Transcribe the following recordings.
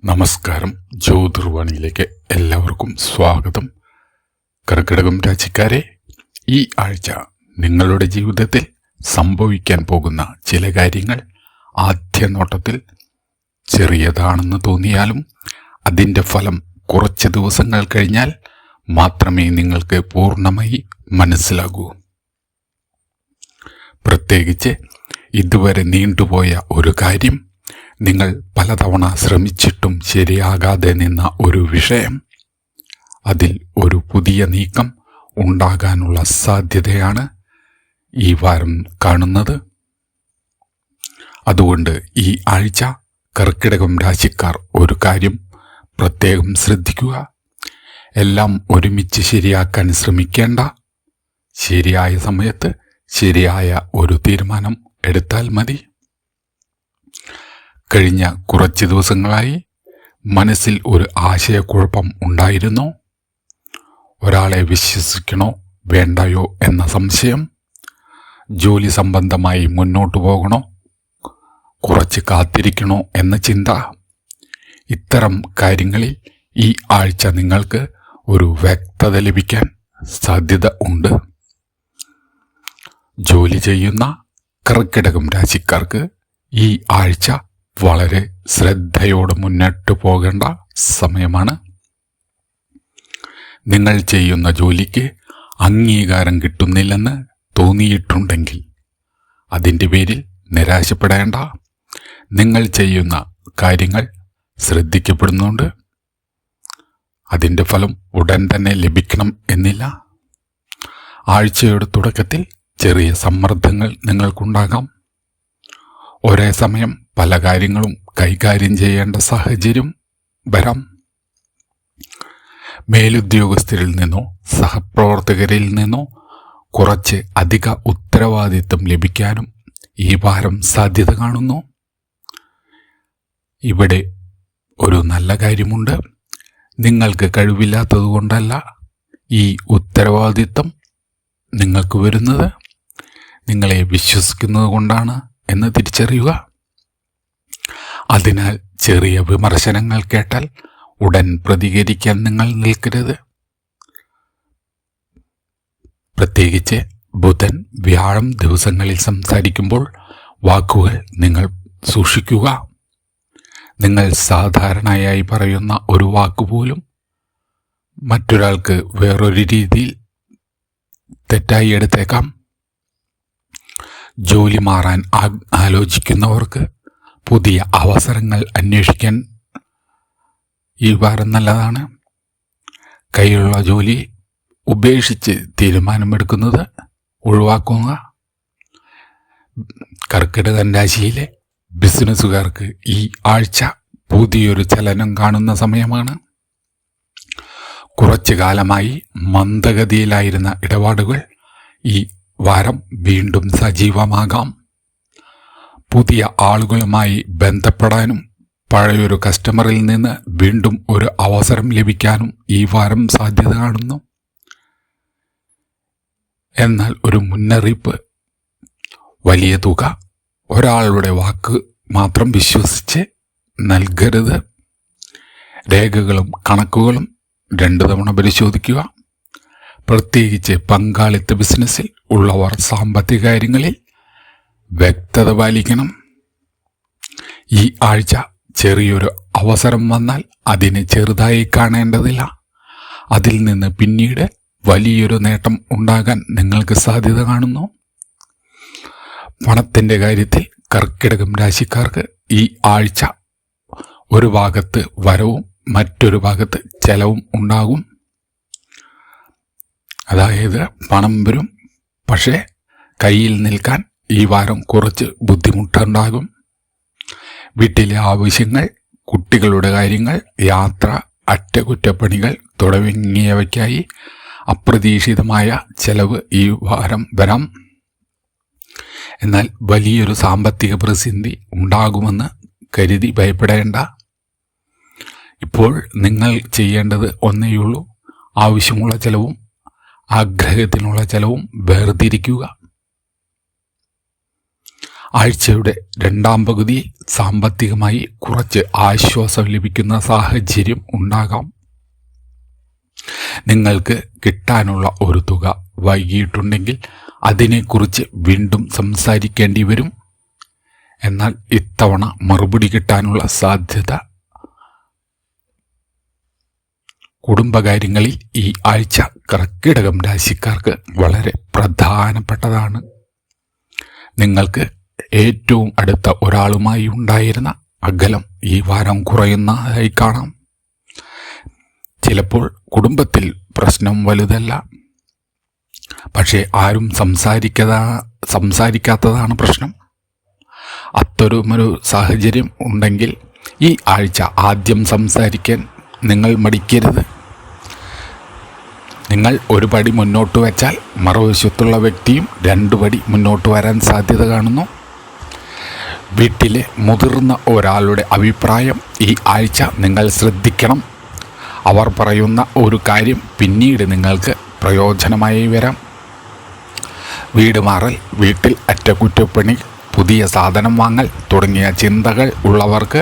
നമസ്കാരം. ജ്യോതിർവാണിയിലേക്ക് എല്ലാവർക്കും സ്വാഗതം. കർക്കിടകം രാശിക്കാരെ, ഈ ആഴ്ച നിങ്ങളുടെ ജീവിതത്തിൽ സംഭവിക്കാൻ പോകുന്ന ചില കാര്യങ്ങൾ ആദ്യ നോട്ടത്തിൽ ചെറിയതാണെന്ന് തോന്നിയാലും അതിൻ്റെ ഫലം കുറച്ച് ദിവസങ്ങൾ കഴിഞ്ഞാൽ മാത്രമേ നിങ്ങൾക്ക് പൂർണ്ണമായി മനസ്സിലാകൂ. പ്രത്യേകിച്ച് ഇതുവരെ നീണ്ടുപോയ ഒരു കാര്യം, നിങ്ങൾ പലതവണ ശ്രമിച്ചിട്ടും ശരിയാകാതെ നിന്ന ഒരു വിഷയം, അതിൽ ഒരു പുതിയ നീക്കം ഉണ്ടാകാനുള്ള സാധ്യതയാണ് ഈ വാരം കാണുന്നത്. അതുകൊണ്ട് ഈ ആഴ്ച കർക്കിടകം രാശിക്കാർ ഒരു കാര്യം പ്രത്യേകം ശ്രദ്ധിക്കുക. എല്ലാം ഒരുമിച്ച് ശരിയാക്കാൻ ശ്രമിക്കേണ്ട. ശരിയായ സമയത്ത് ശരിയായ ഒരു തീരുമാനം എടുത്താൽ മതി. കഴിഞ്ഞ കുറച്ച് ദിവസങ്ങളായി മനസ്സിൽ ഒരു ആശയക്കുഴപ്പം ഉണ്ടായിരുന്നു. ഒരാളെ വിശ്വസിക്കണോ വേണ്ടയോ എന്ന സംശയം, ജോലി സംബന്ധമായി മുന്നോട്ടു പോകണോ, കുറച്ച് കാത്തിരിക്കണോ എന്ന ചിന്ത. ഇത്തരം കാര്യങ്ങളിൽ ഈ ആഴ്ച നിങ്ങൾക്ക് ഒരു വ്യക്തത ലഭിക്കാൻ സാധ്യത ഉണ്ട്. ജോലി ചെയ്യുന്ന കർക്കിടകം രാശിക്കാർക്ക് ഈ ആഴ്ച വളരെ ശ്രദ്ധയോടെ മുന്നോട്ട് പോകേണ്ട സമയമാണ്. നിങ്ങൾ ചെയ്യുന്ന ജോലിക്ക് അംഗീകാരം കിട്ടുന്നില്ലെന്ന് തോന്നിയിട്ടുണ്ടെങ്കിൽ അതിൻ്റെ പേരിൽ നിരാശപ്പെടേണ്ട. നിങ്ങൾ ചെയ്യുന്ന കാര്യങ്ങൾ ശ്രദ്ധിക്കപ്പെടുന്നുണ്ട്. അതിൻ്റെ ഫലം ഉടൻ തന്നെ ലഭിക്കണം എന്നില്ല. ആഴ്ചയുടെ തുടക്കത്തിൽ ചെറിയ സമ്മർദ്ദങ്ങൾ നിങ്ങൾക്കുണ്ടാകാം. ഒരേ സമയം പല കാര്യങ്ങളും കൈകാര്യം ചെയ്യേണ്ട സാഹചര്യം വരാം. മേലുദ്യോഗസ്ഥരിൽ നിന്നോ സഹപ്രവർത്തകരിൽ നിന്നോ കുറച്ച് അധിക ഉത്തരവാദിത്വം ലഭിക്കാനും ഈ വാരം സാധ്യത കാണുന്നു. ഇവിടെ ഒരു നല്ല കാര്യമുണ്ട്. നിങ്ങൾക്ക് കഴിവില്ലാത്തതുകൊണ്ടല്ല ഈ ഉത്തരവാദിത്വം നിങ്ങൾക്ക് വരുന്നത്, നിങ്ങളെ വിശ്വസിക്കുന്നത് കൊണ്ടാണ് എന്ന് തിരിച്ചറിയുക. അതിനാൽ ചെറിയ വിമർശനങ്ങൾ കേട്ടാൽ ഉടൻ പ്രതികരിക്കാൻ നിങ്ങൾ നിൽക്കരുത്. പ്രത്യേകിച്ച് ബുധൻ, വ്യാഴം ദിവസങ്ങളിൽ സംസാരിക്കുമ്പോൾ വാക്കുകൾ നിങ്ങൾ സൂക്ഷിക്കുക. നിങ്ങൾ സാധാരണയായി പറയുന്ന ഒരു വാക്കുപോലും മറ്റൊരാൾക്ക് വേറൊരു രീതിയിൽ തെറ്റായി എടുത്തേക്കാം. ജോലി മാറാൻ ആലോചിക്കുന്നവർക്ക് പുതിയ അവസരങ്ങൾ അന്വേഷിക്കാൻ ഈ വാരം നല്ലതാണ്. കയ്യിലുള്ള ജോലി ഉപേക്ഷിച്ച് തീരുമാനമെടുക്കുന്നത് ഒഴിവാക്കുക. കർക്കിടകൻ രാശിയിലെ ബിസിനസ്സുകാർക്ക് ഈ ആഴ്ച പുതിയൊരു ചലനം കാണുന്ന സമയമാണ്. കുറച്ചു കാലമായി മന്ദഗതിയിലായിരുന്ന ഇടപാടുകൾ ഈ വാരം വീണ്ടും സജീവമാകാം. പുതിയ ആളുകളുമായി ബന്ധപ്പെടാനും പഴയൊരു കസ്റ്റമറിൽ നിന്ന് വീണ്ടും ഒരു അവസരം ലഭിക്കാനും ഈ വാരം സാധ്യത കാണുന്നു. എന്നാൽ ഒരു മുന്നറിയിപ്പ്, വലിയ തുക ഒരാളുടെ വാക്ക് മാത്രം വിശ്വസിച്ച് നൽകരുത്. രേഖകളും കണക്കുകളും 2 തവണ പരിശോധിക്കുക. പ്രത്യേകിച്ച് പങ്കാളിത്ത ബിസിനസ്സിൽ ഉള്ളവർ സാമ്പത്തിക കാര്യങ്ങളിൽ വ്യക്തത പാലിക്കണം. ഈ ആഴ്ച ചെറിയൊരു അവസരം വന്നാൽ അതിനെ ചെറുതായി കാണേണ്ടതില്ല. അതിൽ നിന്ന് പിന്നീട് വലിയൊരു നേട്ടം ഉണ്ടാകാൻ നിങ്ങൾക്ക് സാധ്യത കാണുന്നു. പണത്തിൻ്റെ കാര്യത്തിൽ കർക്കിടകം രാശിക്കാർക്ക് ഈ ആഴ്ച ഒരു ഭാഗത്ത് വരവും മറ്റൊരു ഭാഗത്ത് ചെലവും ഉണ്ടാകും. അതായത് പണം വരും, പക്ഷേ കയ്യിൽ നിൽക്കാൻ ഈ വാരം കുറച്ച് ബുദ്ധിമുട്ടുണ്ടാകും. വീട്ടിലെ ആവശ്യങ്ങൾ, കുട്ടികളുടെ കാര്യങ്ങൾ, യാത്ര, അറ്റകുറ്റപ്പണികൾ തുടങ്ങിയവയ്ക്കായി അപ്രതീക്ഷിതമായ ചെലവ് ഈ വാരം വരാം. എന്നാൽ വലിയൊരു സാമ്പത്തിക പ്രതിസന്ധി ഉണ്ടാകുമെന്ന് കരുതി ഭയപ്പെടേണ്ട. ഇപ്പോൾ നിങ്ങൾ ചെയ്യേണ്ടത് ഒന്നേയുള്ളൂ, ആവശ്യമുള്ള ചെലവും ആഗ്രഹത്തിനുള്ള ചെലവും വേർതിരിക്കുക. ആഴ്ചയുടെ രണ്ടാം പകുതിയിൽ സാമ്പത്തികമായി കുറച്ച് ആശ്വാസം ലഭിക്കുന്ന സാഹചര്യം ഉണ്ടാകാം. നിങ്ങൾക്ക് കിട്ടാനുള്ള ഒരു തുക വൈകിയിട്ടുണ്ടെങ്കിൽ അതിനെക്കുറിച്ച് വീണ്ടും സംസാരിക്കേണ്ടി വരും. എന്നാൽ ഇത്തവണ മറുപടി കിട്ടാനുള്ള സാധ്യത. കുടുംബകാര്യങ്ങളിൽ ഈ ആഴ്ച കർക്കിടകം രാശിക്കാർക്ക് വളരെ പ്രധാനപ്പെട്ടതാണ്. നിങ്ങൾക്ക് ഏറ്റവും അടുത്ത ഒരാളുമായി ഉണ്ടായിരുന്ന അകലം ഈ വാരം കുറയുന്നതായി കാണാം. ചിലപ്പോൾ കുടുംബത്തിൽ പ്രശ്നം വലുതല്ല, പക്ഷേ ആരും സംസാരിക്കാത്തതാണ് പ്രശ്നം. അത്തരമൊരു സാഹചര്യം ഉണ്ടെങ്കിൽ ഈ ആഴ്ച ആദ്യം സംസാരിക്കാൻ നിങ്ങൾ മടിക്കരുത്. നിങ്ങൾ ഒരു പടി മുന്നോട്ട് വെച്ചാൽ മറുവശത്തുള്ള വ്യക്തിയും 2 പടി മുന്നോട്ട് വരാൻ സാധ്യത കാണുന്നു. വീട്ടിലെ മുതിർന്ന ഒരാളുടെ അഭിപ്രായം ഈ ആഴ്ച നിങ്ങൾ ശ്രദ്ധിക്കണം. അവർ പറയുന്ന ഒരു കാര്യം പിന്നീട് നിങ്ങൾക്ക് പ്രയോജനമായി വരാം. വീട് മാറൽ, വീട്ടിൽ അറ്റകുറ്റപ്പണി, പുതിയ സാധനം വാങ്ങൽ തുടങ്ങിയ ചിന്തകൾ ഉള്ളവർക്ക്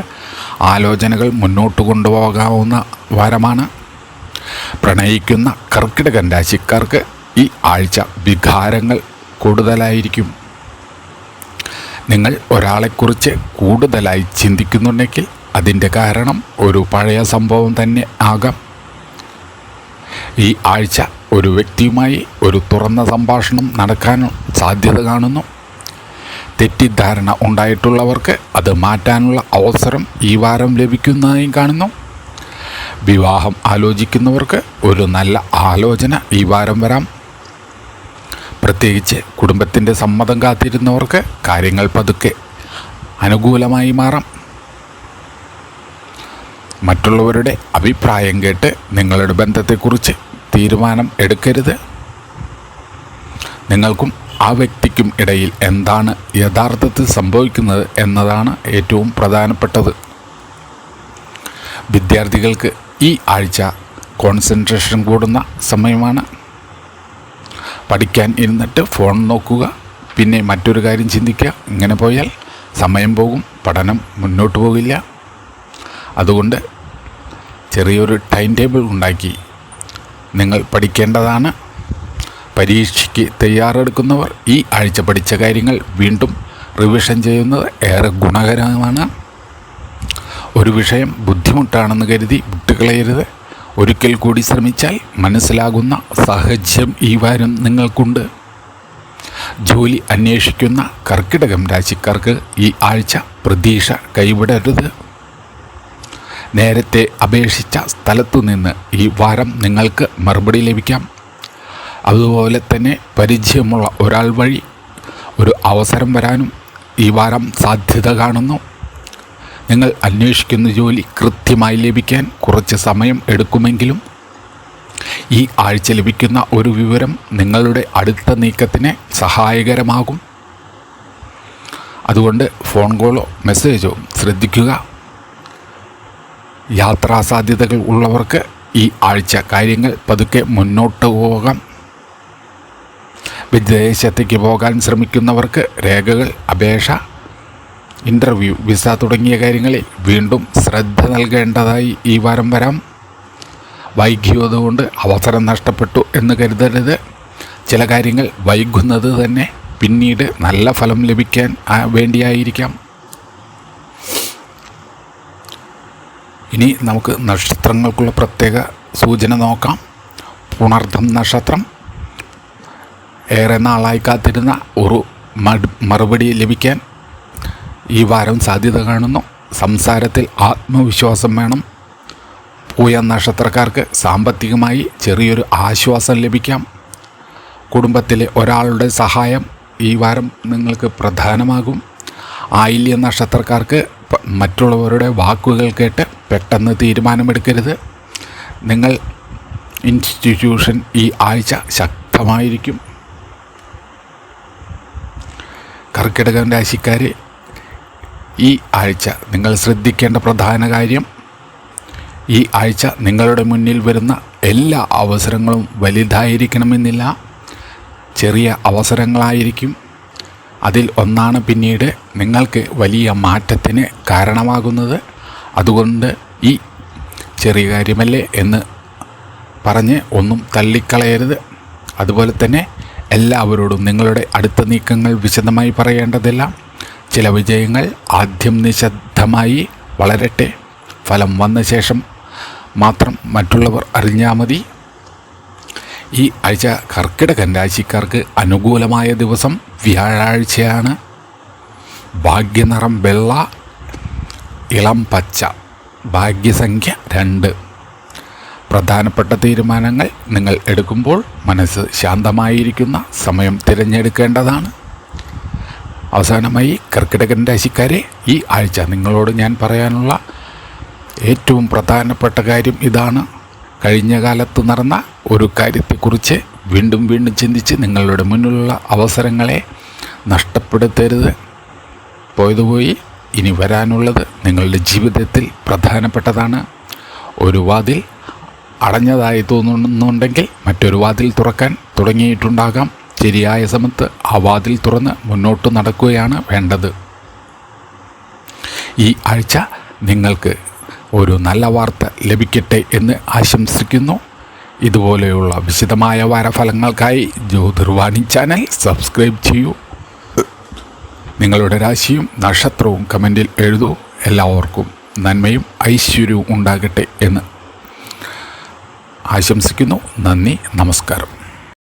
ആലോചനകൾ മുന്നോട്ട് കൊണ്ടുപോകാവുന്ന വാരമാണ്. പ്രണയിക്കുന്ന കർക്കിടകൻ രാശിക്കാർക്ക് ഈ ആഴ്ച വികാരങ്ങൾ കൂടുതലായിരിക്കും. നിങ്ങൾ ഒരാളെക്കുറിച്ച് കൂടുതലായി ചിന്തിക്കുന്നുണ്ടെങ്കിൽ അതിൻ്റെ കാരണം ഒരു പഴയ സംഭവം തന്നെ ആകാം. ഈ ആഴ്ച ഒരു വ്യക്തിയുമായി ഒരു തുറന്ന സംഭാഷണം നടക്കാൻ സാധ്യത കാണുന്നു. തെറ്റിദ്ധാരണ ഉണ്ടായിട്ടുള്ളവർക്ക് അത് മാറ്റാനുള്ള അവസരം ഈ വാരം ലഭിക്കുന്നതായും കാണുന്നു. വിവാഹം ആലോചിക്കുന്നവർക്ക് ഒരു നല്ല ആലോചന ഈ വാരം വരാം. പ്രത്യേകിച്ച് കുടുംബത്തിൻ്റെ സമ്മതം കാത്തിരുന്നവർക്ക് കാര്യങ്ങൾ പതുക്കെ അനുകൂലമായി മാറാം. മറ്റുള്ളവരുടെ അഭിപ്രായം കേട്ട് നിങ്ങളുടെ ബന്ധത്തെക്കുറിച്ച് തീരുമാനം എടുക്കരുത്. നിങ്ങൾക്കും ആ വ്യക്തിക്കും ഇടയിൽ എന്താണ് യഥാർത്ഥത്തിൽ സംഭവിക്കുന്നത് എന്നതാണ് ഏറ്റവും പ്രധാനപ്പെട്ടത്. വിദ്യാർത്ഥികൾക്ക് ഈ ആഴ്ച കോൺസെൻട്രേഷൻ കൂടുന്ന സമയമാണ്. പഠിക്കാൻ ഇരുന്നിട്ട് ഫോൺ നോക്കുക, പിന്നെ മറ്റൊരു കാര്യം ചിന്തിക്കുക. ഇങ്ങനെ പോയാൽ സമയം പോകും, പഠനം മുന്നോട്ട് പോകില്ല. അതുകൊണ്ട് ചെറിയൊരു ടൈം ടേബിൾ ഉണ്ടാക്കി നിങ്ങൾ പഠിക്കേണ്ടതാണ്. പരീക്ഷയ്ക്ക് തയ്യാറെടുക്കുന്നവർ ഈ ആഴ്ച പഠിച്ച കാര്യങ്ങൾ വീണ്ടും റിവിഷൻ ചെയ്യുന്നത് ഏറെ ഗുണകരമാണ്. ഒരു വിഷയം ബുദ്ധിമുട്ടാണെന്ന് കരുതി വിട്ടുകളയരുത്. ഒരിക്കൽ കൂടി ശ്രമിച്ചാൽ മനസ്സിലാകുന്ന സാഹചര്യം ഈ വാരം നിങ്ങൾക്കുണ്ട്. ജോലി അന്വേഷിക്കുന്ന കർക്കിടകം രാശിക്കാർക്ക് ഈ ആഴ്ച പ്രതീക്ഷ കൈവിടരുത്. നേരത്തെ അപേക്ഷിച്ച സ്ഥലത്തു നിന്ന് ഈ വാരം നിങ്ങൾക്ക് മറുപടി ലഭിക്കാം. അതുപോലെ തന്നെ പരിചയമുള്ള ഒരാൾ വഴി ഒരു അവസരം വരാനും ഈ വാരം സാധ്യത കാണുന്നു. നിങ്ങൾ അന്വേഷിക്കുന്ന ജോലി കൃത്യമായി ലഭിക്കാൻ കുറച്ച് സമയം എടുക്കുമെങ്കിലും ഈ ആഴ്ച ലഭിക്കുന്ന ഒരു വിവരം നിങ്ങളുടെ അടുത്ത നീക്കത്തിന് സഹായകരമാകും. അതുകൊണ്ട് ഫോൺ കോളോ മെസ്സേജോ ശ്രദ്ധിക്കുക. യാത്രാ സാധ്യതകൾ ഉള്ളവർക്ക് ഈ ആഴ്ച കാര്യങ്ങൾ പതുക്കെ മുന്നോട്ട് പോകാം. വിദേശത്തേക്ക് പോകാൻ ശ്രമിക്കുന്നവർക്ക് രേഖകൾ, അപേക്ഷ, ഇൻ്റർവ്യൂ, വിസ തുടങ്ങിയ കാര്യങ്ങളിൽ വീണ്ടും ശ്രദ്ധ നൽകേണ്ടതായി ഈ വാരം വരാം. വൈകിയതുകൊണ്ട് അവസരം നഷ്ടപ്പെട്ടു എന്ന് കരുതരുത്. ചില കാര്യങ്ങൾ വൈകുന്നത് തന്നെ പിന്നീട് നല്ല ഫലം ലഭിക്കാൻ വേണ്ടിയായിരിക്കാം. ഇനി നമുക്ക് നക്ഷത്രങ്ങൾക്കുള്ള പ്രത്യേക സൂചന നോക്കാം. പുണർദം നക്ഷത്രം ഏറെ നാളായി കാത്തിരുന്ന ഒരു മറുപടി ലഭിക്കാൻ ഈ വാരം സാധ്യത കാണുന്നു. സംസാരത്തിൽ ആത്മവിശ്വാസം വേണം. പൂയ നക്ഷത്രക്കാർക്ക് സാമ്പത്തികമായി ചെറിയൊരു ആശ്വാസം ലഭിക്കാം. കുടുംബത്തിലെ ഒരാളുടെ സഹായം ഈ വാരം നിങ്ങൾക്ക് പ്രധാനമാകും. ആയില്യ നക്ഷത്രക്കാർക്ക് മറ്റുള്ളവരുടെ വാക്കുകൾ കേട്ട് പെട്ടെന്ന് തീരുമാനമെടുക്കരുത്. നിങ്ങൾ ഇൻസ്റ്റിറ്റ്യൂഷൻ ഈ ആഴ്ച ശക്തമായിരിക്കും. കർക്കിടകം രാശിക്കാരെ ഈ ആഴ്ച നിങ്ങൾ ശ്രദ്ധിക്കേണ്ട പ്രധാന കാര്യം, ഈ ആഴ്ച നിങ്ങളുടെ മുന്നിൽ വരുന്ന എല്ലാ അവസരങ്ങളും വലുതായിരിക്കണമെന്നില്ല. ചെറിയ അവസരങ്ങളായിരിക്കും. അതിൽ ഒന്നാണ് പിന്നീട് നിങ്ങൾക്ക് വലിയ മാറ്റത്തിന് കാരണമാകുന്നത്. അതുകൊണ്ട് ഈ ചെറിയ കാര്യമല്ലേ എന്ന് പറഞ്ഞ് ഒന്നും തള്ളിക്കളയരുത്. അതുപോലെ തന്നെ എല്ലാവരോടും നിങ്ങളുടെ അടുത്ത നീക്കങ്ങൾ വിശദമായി പറയേണ്ടതില്ല. ചില വിജയങ്ങൾ ആദ്യം നിശബ്ദമായി വളരട്ടെ, ഫലം വന്ന ശേഷം മാത്രം മറ്റുള്ളവർ അറിഞ്ഞാൽ മതി. ഈ ആഴ്ച കർക്കിടകൻ രാശിക്കാർക്ക് അനുകൂലമായ ദിവസം വ്യാഴാഴ്ചയാണ്. ഭാഗ്യനിറം വെള്ള, ഇളം പച്ച, ഭാഗ്യസംഖ്യ 2. പ്രധാനപ്പെട്ട തീരുമാനങ്ങൾ നിങ്ങൾ എടുക്കുമ്പോൾ മനസ്സ് ശാന്തമായിരിക്കുന്ന സമയം തിരഞ്ഞെടുക്കേണ്ടതാണ്. അവസാനമായി കർക്കിടകൻ രാശിക്കാരെ, ഈ ആഴ്ച നിങ്ങളോട് ഞാൻ പറയാനുള്ള ഏറ്റവും പ്രധാനപ്പെട്ട കാര്യം ഇതാണ്. കഴിഞ്ഞ കാലത്ത് നടന്ന ഒരു കാര്യത്തെക്കുറിച്ച് വീണ്ടും വീണ്ടും ചിന്തിച്ച് നിങ്ങളുടെ മുന്നിലുള്ള അവസരങ്ങളെ നഷ്ടപ്പെടുത്തരുത്. പോയതുപോയി, ഇനി വരാനുള്ളത് നിങ്ങളുടെ ജീവിതത്തിൽ പ്രധാനപ്പെട്ടതാണ്. ഒരു വാതിൽ അടഞ്ഞതായി തോന്നുന്നുണ്ടെങ്കിൽ മറ്റൊരു വാതിൽ തുറക്കാൻ തുടങ്ങിയിട്ടുണ്ടാകാം. ശരിയായ സമയത്ത് ആ വാതിൽ തുറന്ന് മുന്നോട്ട് നടക്കുകയാണ് വേണ്ടത്. ഈ ആഴ്ച നിങ്ങൾക്ക് ഒരു നല്ല വാർത്ത ലഭിക്കട്ടെ എന്ന് ആശംസിക്കുന്നു. ഇതുപോലെയുള്ള വിശദമായ വാരഫലങ്ങൾക്കായി ജ്യോതിർവാണി ചാനൽ സബ്സ്ക്രൈബ് ചെയ്യൂ. നിങ്ങളുടെ രാശിയും നക്ഷത്രവും കമൻറ്റിൽ എഴുതൂ. എല്ലാവർക്കും നന്മയും ഐശ്വര്യവും ഉണ്ടാകട്ടെ എന്ന് ആശംസിക്കുന്നു. നന്ദി, നമസ്കാരം.